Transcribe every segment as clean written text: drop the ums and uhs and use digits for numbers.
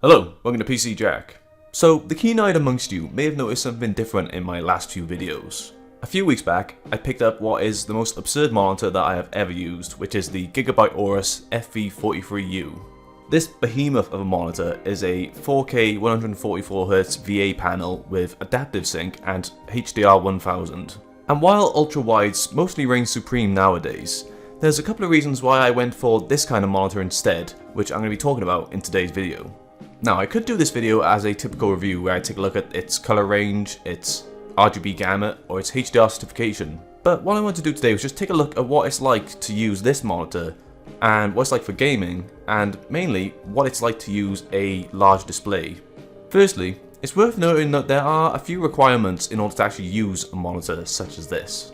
Hello, welcome to PC Jack. So, the keen-eyed amongst you may have noticed something different in my last few videos. A few weeks back, I picked up what is the most absurd monitor that I have ever used, which is the Gigabyte Aorus FV43U. This behemoth of a monitor is a 4K 144Hz VA panel with adaptive sync and HDR 1000. And while ultra-wides mostly reign supreme nowadays, there's a couple of reasons why I went for this kind of monitor instead, which I'm going to be talking about in today's video. Now, I could do this video as a typical review where I take a look at its color range, its RGB gamut, or its HDR certification, but what I want to do today was just take a look at what it's like to use this monitor, and what it's like for gaming, and mainly what it's like to use a large display. Firstly, it's worth noting that there are a few requirements in order to actually use a monitor such as this.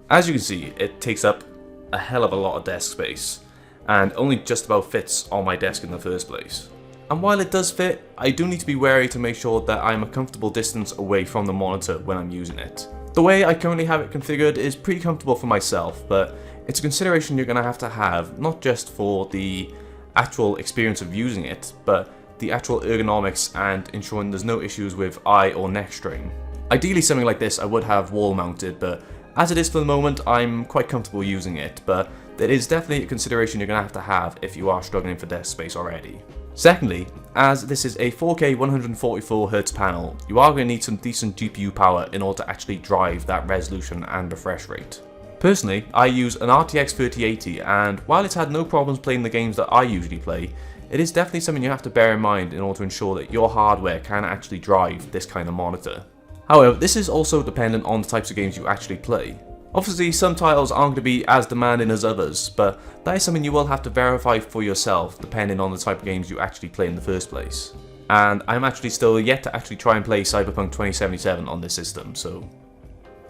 As you can see, it takes up a hell of a lot of desk space, and only just about fits on my desk in the first place. And while it does fit, I do need to be wary to make sure that I'm a comfortable distance away from the monitor when I'm using it. The way I currently have it configured is pretty comfortable for myself, but it's a consideration you're going to have, not just for the actual experience of using it, but the actual ergonomics and ensuring there's no issues with eye or neck strain. Ideally something like this I would have wall mounted, but as it is for the moment, I'm quite comfortable using it, but it is definitely a consideration you're going to have if you are struggling for desk space already. Secondly, as this is a 4K 144Hz panel, you are going to need some decent GPU power in order to actually drive that resolution and refresh rate. Personally, I use an RTX 3080, and while it's had no problems playing the games that I usually play, it is definitely something you have to bear in mind in order to ensure that your hardware can actually drive this kind of monitor. However, this is also dependent on the types of games you actually play. Obviously, some titles aren't going to be as demanding as others, but that is something you will have to verify for yourself depending on the type of games you actually play in the first place. And I'm actually still yet to actually try and play Cyberpunk 2077 on this system, so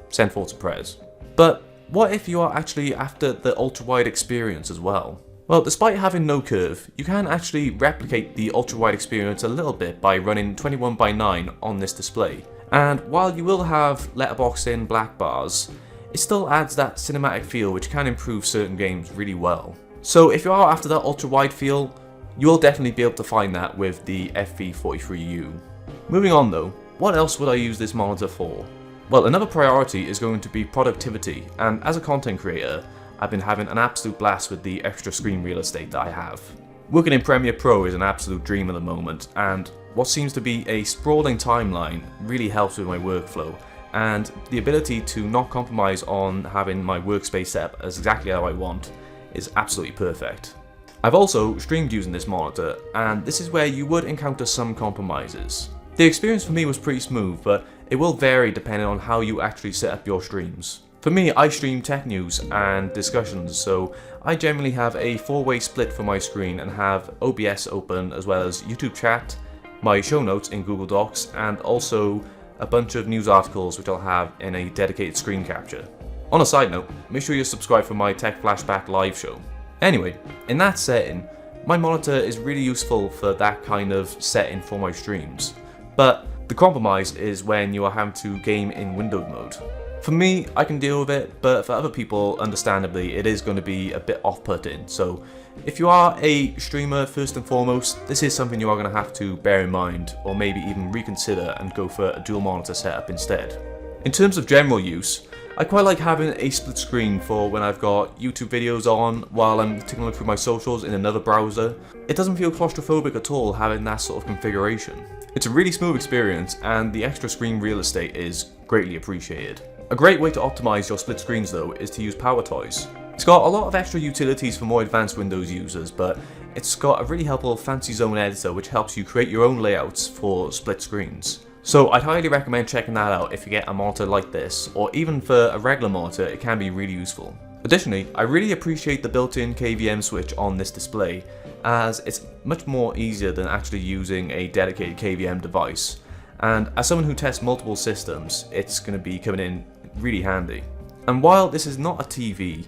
send forth to prayers. But what if you are actually after the ultra-wide experience as well? Well, despite having no curve, you can actually replicate the ultra-wide experience a little bit by running 21:9 on this display. And while you will have letterboxed in black bars, it still adds that cinematic feel which can improve certain games really well. So if you are after that ultra-wide feel, you will definitely be able to find that with the FV43U. Moving on though, what else would I use this monitor for? Well, another priority is going to be productivity, and as a content creator, I've been having an absolute blast with the extra screen real estate that I have. Working in Premiere Pro is an absolute dream at the moment, and what seems to be a sprawling timeline really helps with my workflow, and the ability to not compromise on having my workspace set up as exactly how I want is absolutely perfect. I've also streamed using this monitor, and this is where you would encounter some compromises. The experience for me was pretty smooth, but it will vary depending on how you actually set up your streams. For me, I stream tech news and discussions, so I generally have a 4-way split for my screen and have OBS open as well as YouTube chat, my show notes in Google Docs, and also a bunch of news articles which I'll have in a dedicated screen capture. On a side note, make sure you're subscribed for my Tech Flashback live show. Anyway, in that setting, my monitor is really useful for that kind of setting for my streams. But the compromise is when you are having to game in windowed mode. For me, I can deal with it, but for other people, understandably, it is going to be a bit off-putting. So if you are a streamer first and foremost, this is something you are going to have to bear in mind, or maybe even reconsider and go for a dual monitor setup instead. In terms of general use, I quite like having a split screen for when I've got YouTube videos on while I'm taking a look through my socials in another browser. It doesn't feel claustrophobic at all having that sort of configuration. It's a really smooth experience, and the extra screen real estate is greatly appreciated. A great way to optimize your split screens though is to use Power Toys. It's got a lot of extra utilities for more advanced Windows users, but it's got a really helpful fancy zone editor which helps you create your own layouts for split screens. So I'd highly recommend checking that out if you get a monitor like this, or even for a regular monitor it can be really useful. Additionally, I really appreciate the built-in KVM switch on this display, as it's much more easier than actually using a dedicated KVM device. And as someone who tests multiple systems, it's going to be coming in really handy. And while this is not a TV,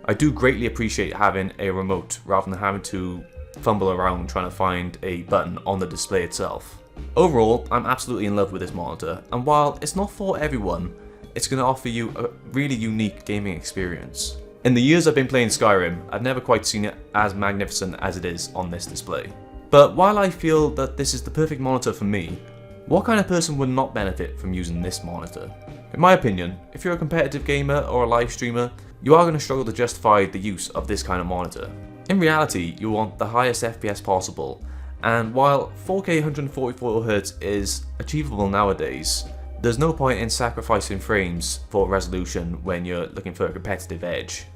I do greatly appreciate having a remote rather than having to fumble around trying to find a button on the display itself. Overall, I'm absolutely in love with this monitor, and while it's not for everyone, it's going to offer you a really unique gaming experience. In the years I've been playing Skyrim, I've never quite seen it as magnificent as it is on this display. But while I feel that this is the perfect monitor for me, what kind of person would not benefit from using this monitor? In my opinion, if you're a competitive gamer or a live streamer, you are going to struggle to justify the use of this kind of monitor. In reality, you want the highest FPS possible, and while 4K 144Hz is achievable nowadays, there's no point in sacrificing frames for resolution when you're looking for a competitive edge.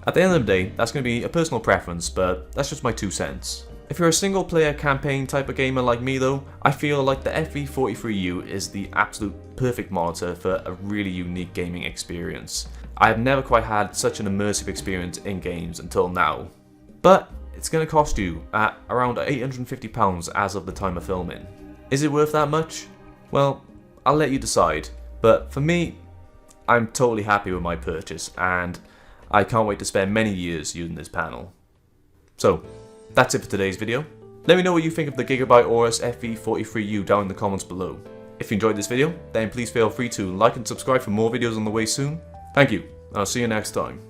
At the end of the day, that's going to be a personal preference, but that's just my 2 cents. If you're a single player campaign type of gamer like me though, I feel like the FV43U is the absolute perfect monitor for a really unique gaming experience. I have never quite had such an immersive experience in games until now. But it's going to cost you at around £850 as of the time of filming. Is it worth that much? Well, I'll let you decide, but for me, I'm totally happy with my purchase and I can't wait to spend many years using this panel. So, that's it for today's video. Let me know what you think of the Gigabyte Aorus FV43U down in the comments below. If you enjoyed this video, then please feel free to like and subscribe for more videos on the way soon. Thank you, and I'll see you next time.